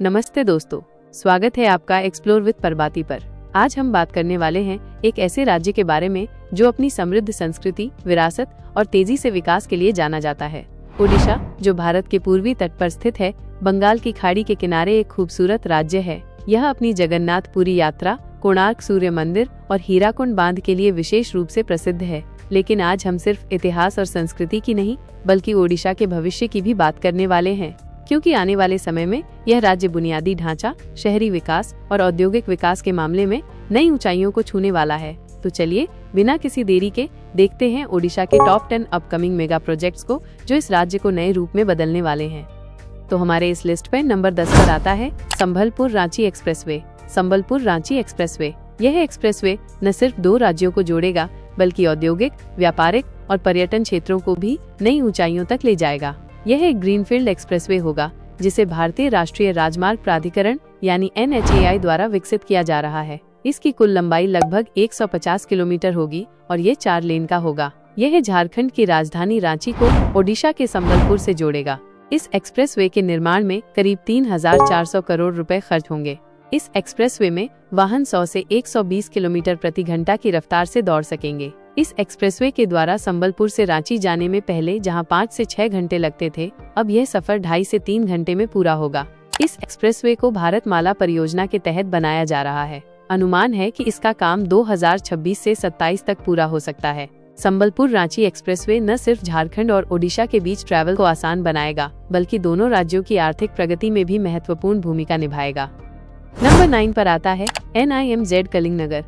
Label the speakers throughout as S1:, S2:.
S1: नमस्ते दोस्तों, स्वागत है आपका एक्सप्लोर विद परबाती पर। आज हम बात करने वाले हैं एक ऐसे राज्य के बारे में जो अपनी समृद्ध संस्कृति, विरासत और तेजी से विकास के लिए जाना जाता है। ओडिशा, जो भारत के पूर्वी तट पर स्थित है, बंगाल की खाड़ी के किनारे एक खूबसूरत राज्य है। यह अपनी जगन्नाथपुरी यात्रा, कोणार्क सूर्य मंदिर और हीराकुंड बांध के लिए विशेष रूप से प्रसिद्ध है। लेकिन आज हम सिर्फ इतिहास और संस्कृति की नहीं, बल्कि ओडिशा के भविष्य की भी बात करने वाले हैं, क्योंकि आने वाले समय में यह राज्य बुनियादी ढांचा, शहरी विकास और औद्योगिक विकास के मामले में नई ऊंचाइयों को छूने वाला है। तो चलिए बिना किसी देरी के देखते हैं ओडिशा के टॉप 10 अपकमिंग मेगा प्रोजेक्ट्स को, जो इस राज्य को नए रूप में बदलने वाले हैं। तो हमारे इस लिस्ट पे नंबर 10 पर आता है संबलपुर रांची एक्सप्रेसवे। संबलपुर रांची एक्सप्रेसवे, यह एक्सप्रेसवे न सिर्फ दो राज्यों को जोड़ेगा, बल्कि औद्योगिक, व्यापारिक और पर्यटन क्षेत्रों को भी नई ऊंचाइयों तक ले जाएगा। यह एक ग्रीनफील्ड एक्सप्रेसवे होगा, जिसे भारतीय राष्ट्रीय राजमार्ग प्राधिकरण यानी NHAI द्वारा विकसित किया जा रहा है। इसकी कुल लंबाई लगभग 150 किलोमीटर होगी और ये 4 लेन का होगा। यह झारखंड की राजधानी रांची को ओडिशा के संबलपुर से जोड़ेगा। इस एक्सप्रेसवे के निर्माण में करीब 3,400 करोड़ रुपए खर्च होंगे। इस एक्सप्रेसवे में वाहन 100 से 120 किलोमीटर प्रति घंटा की रफ्तार से दौड़ सकेंगे। इस एक्सप्रेसवे के द्वारा संबलपुर से रांची जाने में पहले जहां 5 से 6 घंटे लगते थे, अब यह सफर 2.5 से 3 घंटे में पूरा होगा। इस एक्सप्रेसवे को भारतमाला परियोजना के तहत बनाया जा रहा है। अनुमान है कि इसका काम 2026 से 27 तक पूरा हो सकता है। संबलपुर रांची एक्सप्रेसवे न सिर्फ झारखंड और ओडिशा के बीच ट्रैवल को आसान बनाएगा, बल्कि दोनों राज्यों की आर्थिक प्रगति में भी महत्वपूर्ण भूमिका निभाएगा। नंबर 9 पर आता है NIMZ कलिंगनगर।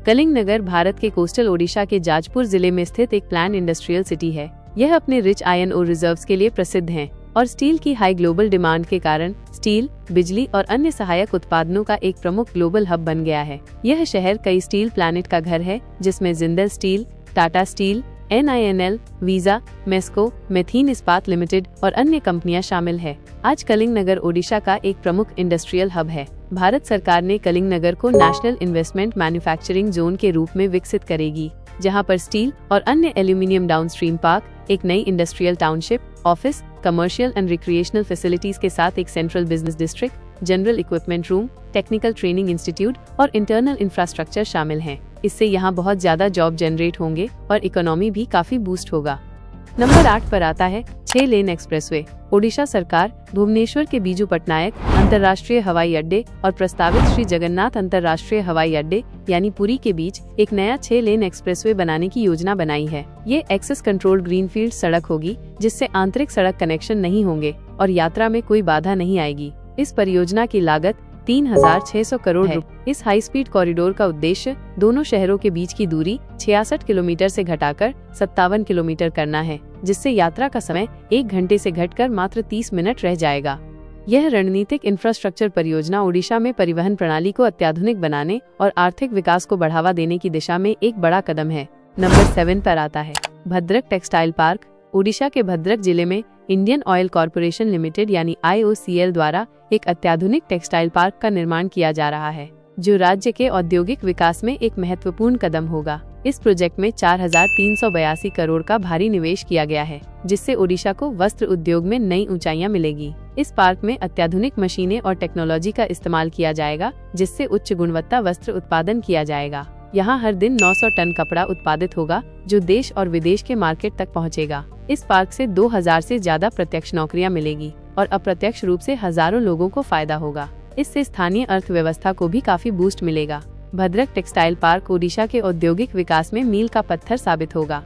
S1: कलिंगनगर भारत के कोस्टल ओडिशा के जाजपुर जिले में स्थित एक प्लान इंडस्ट्रियल सिटी है। यह अपने रिच आयरन ओर रिजर्व्स के लिए प्रसिद्ध है और स्टील की हाई ग्लोबल डिमांड के कारण स्टील, बिजली और अन्य सहायक उत्पादनों का एक प्रमुख ग्लोबल हब बन गया है। यह शहर कई स्टील प्लांट का घर है, जिसमें Jindal steel, Tata steel, NINL, Visa, MESCO, मेथीन इस्पात लिमिटेड और अन्य कंपनियां शामिल है। आज कलिंगनगर ओडिशा का एक प्रमुख इंडस्ट्रियल हब है। भारत सरकार ने कलिंगनगर को नेशनल इन्वेस्टमेंट मैन्युफैक्चरिंग जोन के रूप में विकसित करेगी, जहां पर स्टील और अन्य एल्यूमिनियम डाउनस्ट्रीम पार्क, एक नई industrial township, office, commercial and recreational facilities के साथ एक central business district, general equipment room, technical training institute और इंटरनल इंफ्रास्ट्रक्चर शामिल हैं। इससे यहाँ बहुत ज्यादा जॉब जनरेट होंगे और इकोनॉमी भी काफी बूस्ट होगा। नंबर 8 पर आता है 6 लेन एक्सप्रेसवे। ओडिशा सरकार भुवनेश्वर के बीजू पटनायक अंतर्राष्ट्रीय हवाई अड्डे और प्रस्तावित श्री जगन्नाथ अंतर्राष्ट्रीय हवाई अड्डे यानी पुरी के बीच एक नया 6 लेन एक्सप्रेसवे बनाने की योजना बनाई है। ये एक्सेस कंट्रोल ग्रीनफील्ड सड़क होगी, जिससे आंतरिक सड़क कनेक्शन नहीं होंगे और यात्रा में कोई बाधा नहीं आएगी। इस परियोजना की लागत 3,600 करोड़ है। इस हाई स्पीड कॉरिडोर का उद्देश्य दोनों शहरों के बीच की दूरी 66 किलोमीटर से घटाकर 57 किलोमीटर करना है, जिससे यात्रा का समय 1 घंटे से घटकर मात्र 30 मिनट रह जाएगा। यह रणनीतिक इंफ्रास्ट्रक्चर परियोजना ओडिशा में परिवहन प्रणाली को अत्याधुनिक बनाने और आर्थिक विकास को बढ़ावा देने की दिशा में एक बड़ा कदम है। नंबर 7 पर आता है भद्रक टेक्सटाइल पार्क। ओडिशा के भद्रक जिले में इंडियन ऑयल कॉरपोरेशन लिमिटेड यानी IOCL द्वारा एक अत्याधुनिक टेक्सटाइल पार्क का निर्माण किया जा रहा है, जो राज्य के औद्योगिक विकास में एक महत्वपूर्ण कदम होगा। इस प्रोजेक्ट में 4,382 करोड़ का भारी निवेश किया गया है, जिससे ओडिशा को वस्त्र उद्योग में नई ऊंचाइयां मिलेगी। इस पार्क में अत्याधुनिक मशीनें और टेक्नोलॉजी का इस्तेमाल किया जाएगा, जिससे उच्च गुणवत्ता वस्त्र उत्पादन किया जाएगा। यहाँ हर दिन 900 टन कपड़ा उत्पादित होगा, जो देश और विदेश के मार्केट तक पहुँचेगा। इस पार्क से 2000 से ज्यादा प्रत्यक्ष नौकरियां मिलेगी और अप्रत्यक्ष रूप से हजारों लोगों को फायदा होगा। इससे स्थानीय अर्थव्यवस्था को भी काफी बूस्ट मिलेगा। भद्रक टेक्सटाइल पार्क ओडिशा के औद्योगिक विकास में मील का पत्थर साबित होगा।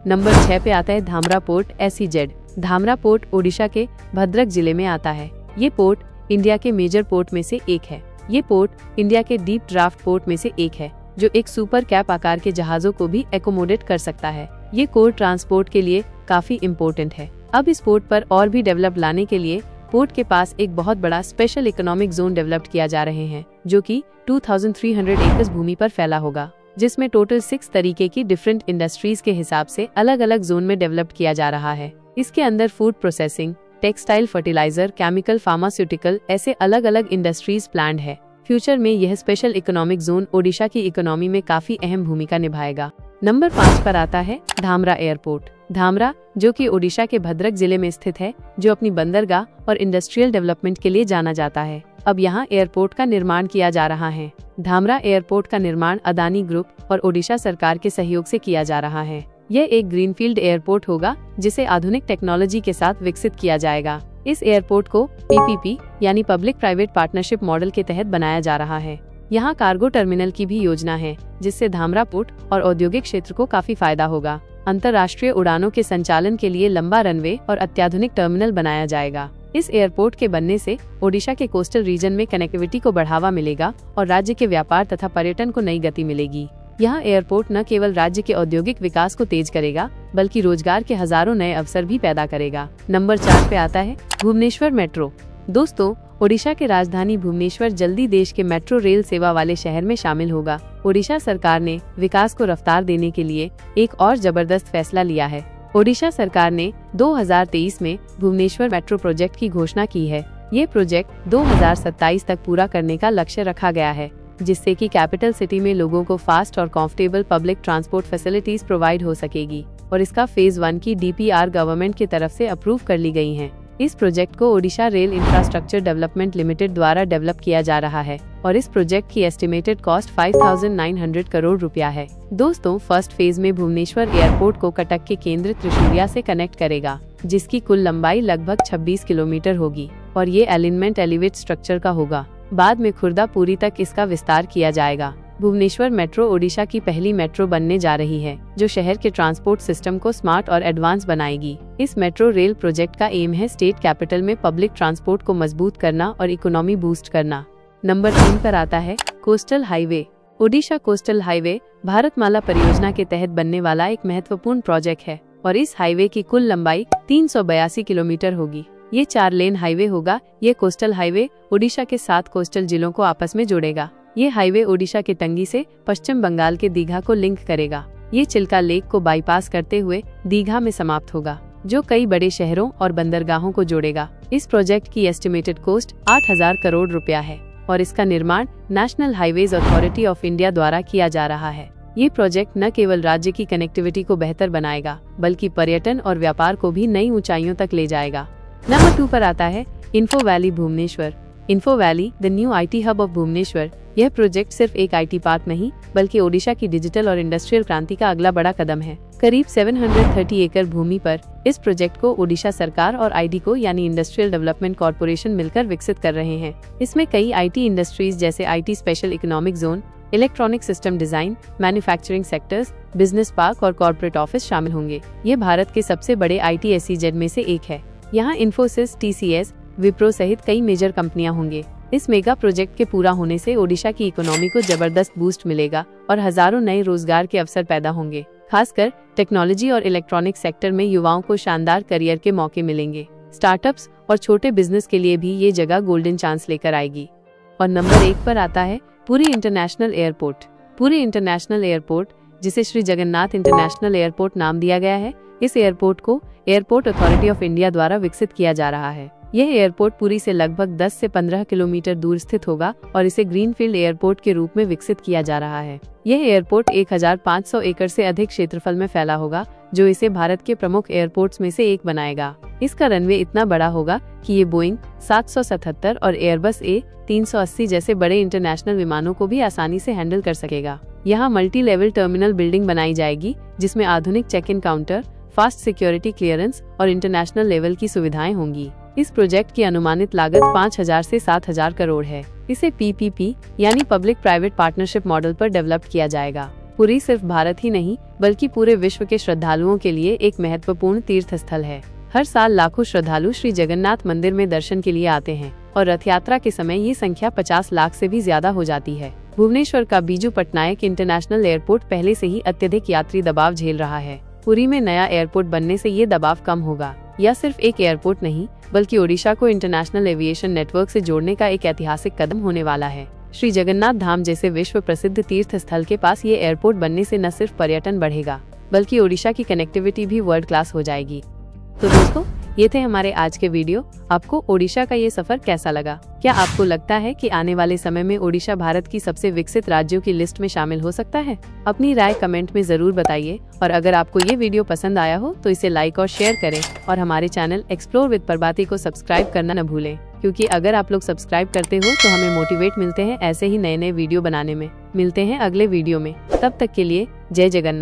S1: नंबर 6 पे आता है Dhamra port SEZ। Dhamra port Odisha के भद्रक जिले में आता है। ये पोर्ट इंडिया के मेजर पोर्ट में से एक है। ये पोर्ट इंडिया के डीप ड्राफ्ट पोर्ट में से एक है, जो एक सुपर कैप आकार के जहाजों को भी एकोमोडेट कर सकता है। ये कोर ट्रांसपोर्ट के लिए काफी इम्पोर्टेंट है। अब इस पोर्ट पर और भी डेवलप लाने के लिए पोर्ट के पास एक बहुत बड़ा स्पेशल इकोनॉमिक जोन डेवलप किया जा रहे हैं, जो कि 2300 एकड़ भूमि पर फैला होगा, जिसमें टोटल 6 तरीके की डिफरेंट इंडस्ट्रीज के हिसाब से अलग अलग जोन में डेवलप किया जा रहा है। इसके अंदर food processing, textile, fertiliser, chemical, pharmaceutical ऐसे अलग अलग इंडस्ट्रीज प्लान्ड है। फ्यूचर में यह स्पेशल इकोनॉमिक जोन ओडिशा की इकोनॉमी में काफी अहम भूमिका निभाएगा। नंबर 5 पर आता है धामरा एयरपोर्ट। धामरा, जो कि ओडिशा के भद्रक जिले में स्थित है, जो अपनी बंदरगाह और इंडस्ट्रियल डेवलपमेंट के लिए जाना जाता है। अब यहाँ एयरपोर्ट का निर्माण किया जा रहा है। धामरा एयरपोर्ट का निर्माण अदानी ग्रुप और ओडिशा सरकार के सहयोग से किया जा रहा है। यह एक ग्रीनफील्ड एयरपोर्ट होगा जिसे आधुनिक टेक्नोलॉजी के साथ विकसित किया जाएगा। इस एयरपोर्ट को PPP यानी पब्लिक प्राइवेट पार्टनरशिप मॉडल के तहत बनाया जा रहा है। यहाँ कार्गो टर्मिनल की भी योजना है, जिससे धामरा पोर्ट और औद्योगिक क्षेत्र को काफी फायदा होगा। अंतर्राष्ट्रीय उड़ानों के संचालन के लिए लंबा रनवे और अत्याधुनिक टर्मिनल बनाया जाएगा। इस एयरपोर्ट के बनने से ओडिशा के कोस्टल रीजन में कनेक्टिविटी को बढ़ावा मिलेगा और राज्य के व्यापार तथा पर्यटन को नई गति मिलेगी। यह एयरपोर्ट न केवल राज्य के औद्योगिक विकास को तेज करेगा, बल्कि रोजगार के हजारों नए अवसर भी पैदा करेगा। नंबर 4 पे आता है भुवनेश्वर मेट्रो। दोस्तों, ओडिशा के राजधानी भुवनेश्वर जल्दी देश के मेट्रो रेल सेवा वाले शहर में शामिल होगा। ओडिशा सरकार ने विकास को रफ्तार देने के लिए एक और जबरदस्त फैसला लिया है। ओडिशा सरकार ने 2023 में भुवनेश्वर मेट्रो प्रोजेक्ट की घोषणा की है। ये प्रोजेक्ट 2027 तक पूरा करने का लक्ष्य रखा गया है, जिससे कि कैपिटल सिटी में लोगों को फास्ट और comfortable public transport facilities provide हो सकेगी और इसका फेज 1 की DPR गवर्नमेंट की तरफ से अप्रूव कर ली गई है। इस प्रोजेक्ट को Odisha rail infrastructure development limited द्वारा डेवलप किया जा रहा है और इस प्रोजेक्ट की एस्टिमेटेड कॉस्ट 5,900 करोड़ रुपया है। दोस्तों, फर्स्ट फेज में भुवनेश्वर एयरपोर्ट को कटक के केंद्र त्रिशूलिया से कनेक्ट करेगा, जिसकी कुल लंबाई लगभग 26 किलोमीटर होगी और ये एलिनमेंट एलिवेट स्ट्रक्चर का होगा। बाद में खुर्दा पुरी तक इसका विस्तार किया जाएगा। भुवनेश्वर मेट्रो ओडिशा की पहली मेट्रो बनने जा रही है, जो शहर के ट्रांसपोर्ट सिस्टम को स्मार्ट और एडवांस बनाएगी। इस मेट्रो रेल प्रोजेक्ट का एम है स्टेट कैपिटल में पब्लिक ट्रांसपोर्ट को मजबूत करना और इकोनॉमी बूस्ट करना। नंबर 3 पर आता है coastal highway. Odisha coastal highway Bharatmala परियोजना के तहत बनने वाला एक महत्वपूर्ण प्रोजेक्ट है और इस हाईवे की कुल लंबाई 382 किलोमीटर होगी। ये 4 लेन हाईवे होगा। ये कोस्टल हाईवे ओडिशा के 7 कोस्टल जिलों को आपस में जोड़ेगा। ये हाईवे ओडिशा के टंगी से पश्चिम बंगाल के दीघा को लिंक करेगा। ये चिल्का लेक को बाईपास करते हुए दीघा में समाप्त होगा, जो कई बड़े शहरों और बंदरगाहों को जोड़ेगा। इस प्रोजेक्ट की एस्टिमेटेड कॉस्ट 8,000 करोड़ रुपया है और इसका निर्माण national highways authority of India द्वारा किया जा रहा है। ये प्रोजेक्ट न केवल राज्य की कनेक्टिविटी को बेहतर बनाएगा, बल्कि पर्यटन और व्यापार को भी नई ऊंचाइयों तक ले जाएगा। नंबर 2 पर आता है info valley Bhubaneswar. Info valley, the new IT hub of Bhubaneswar. यह प्रोजेक्ट सिर्फ एक IT पार्क नहीं, बल्कि ओडिशा की डिजिटल और इंडस्ट्रियल क्रांति का अगला बड़ा कदम है। करीब 730 एकड़ भूमि पर इस प्रोजेक्ट को ओडिशा सरकार और IDCO यानी इंडस्ट्रियल डेवलपमेंट कॉर्पोरेशन मिलकर विकसित कर रहे हैं। इसमें कई IT इंडस्ट्रीज जैसे IT special economic zone, electronic system design, manufacturing sectors, business park और कॉर्पोरेट ऑफिस शामिल होंगे। ये भारत के सबसे बड़े IT SEZ में से एक है। यहाँ इन्फोसिस, TCS, विप्रो सहित कई मेजर कंपनियां होंगे। इस मेगा प्रोजेक्ट के पूरा होने से ओडिशा की इकोनॉमी को जबरदस्त बूस्ट मिलेगा और हजारों नए रोजगार के अवसर पैदा होंगे। खासकर टेक्नोलॉजी और इलेक्ट्रॉनिक सेक्टर में युवाओं को शानदार करियर के मौके मिलेंगे। स्टार्टअप्स और छोटे बिजनेस के लिए भी ये जगह गोल्डन चांस लेकर आएगी। और नंबर 1 पर आता है Puri international airport. Puri international airport, जिसे श्री जगन्नाथ इंटरनेशनल एयरपोर्ट नाम दिया गया है, इस एयरपोर्ट को एयरपोर्ट अथॉरिटी ऑफ इंडिया द्वारा विकसित किया जा रहा है। यह एयरपोर्ट पुरी से लगभग 10 से 15 किलोमीटर दूर स्थित होगा और इसे ग्रीनफील्ड एयरपोर्ट के रूप में विकसित किया जा रहा है। यह एयरपोर्ट 1500 एकड़ से अधिक क्षेत्रफल में फैला होगा, जो इसे भारत के प्रमुख एयरपोर्ट्स में से एक बनाएगा। इसका रनवे इतना बड़ा होगा कि ये बोइंग 777 और एयरबस A380 जैसे बड़े इंटरनेशनल विमानों को भी आसानी से हैंडल कर सकेगा। यहाँ मल्टी लेवल टर्मिनल बिल्डिंग बनाई जाएगी, जिसमें आधुनिक check in counter, fast security clearance और इंटरनेशनल लेवल की सुविधाएं होंगी। इस प्रोजेक्ट की अनुमानित लागत 5,000 से 7,000 करोड़ है। इसे PPP यानी पब्लिक प्राइवेट पार्टनरशिप मॉडल पर डेवलप किया जाएगा। पुरी सिर्फ भारत ही नहीं, बल्कि पूरे विश्व के श्रद्धालुओं के लिए एक महत्वपूर्ण तीर्थ स्थल है। हर साल लाखों श्रद्धालु श्री जगन्नाथ मंदिर में दर्शन के लिए आते हैं और रथ यात्रा के समय ये संख्या 50 लाख से भी ज्यादा हो जाती है। भुवनेश्वर का बीजू पटनायक इंटरनेशनल एयरपोर्ट पहले से ही अत्यधिक यात्री दबाव झेल रहा है। पुरी में नया एयरपोर्ट बनने से ये दबाव कम होगा। यह सिर्फ एक एयरपोर्ट नहीं, बल्कि ओडिशा को इंटरनेशनल एविएशन नेटवर्क से जोड़ने का एक ऐतिहासिक कदम होने वाला है। श्री जगन्नाथ धाम जैसे विश्व प्रसिद्ध तीर्थ स्थल के पास ये एयरपोर्ट बनने से न सिर्फ पर्यटन बढ़ेगा, बल्कि ओडिशा की कनेक्टिविटी भी वर्ल्ड क्लास हो जाएगी। तो दोस्तों, ये थे हमारे आज के वीडियो। आपको ओडिशा का ये सफर कैसा लगा? क्या आपको लगता है कि आने वाले समय में ओडिशा भारत की सबसे विकसित राज्यों की लिस्ट में शामिल हो सकता है? अपनी राय कमेंट में जरूर बताइए और अगर आपको ये वीडियो पसंद आया हो तो इसे लाइक और शेयर करें और हमारे चैनल एक्सप्लोर विद प्रभाती को सब्सक्राइब करना न भूलें, क्योंकि अगर आप लोग सब्सक्राइब करते हो तो हमें मोटिवेट मिलते हैं ऐसे ही नए नए वीडियो बनाने में। मिलते हैं अगले वीडियो में, तब तक के लिए जय जगन्नाथ।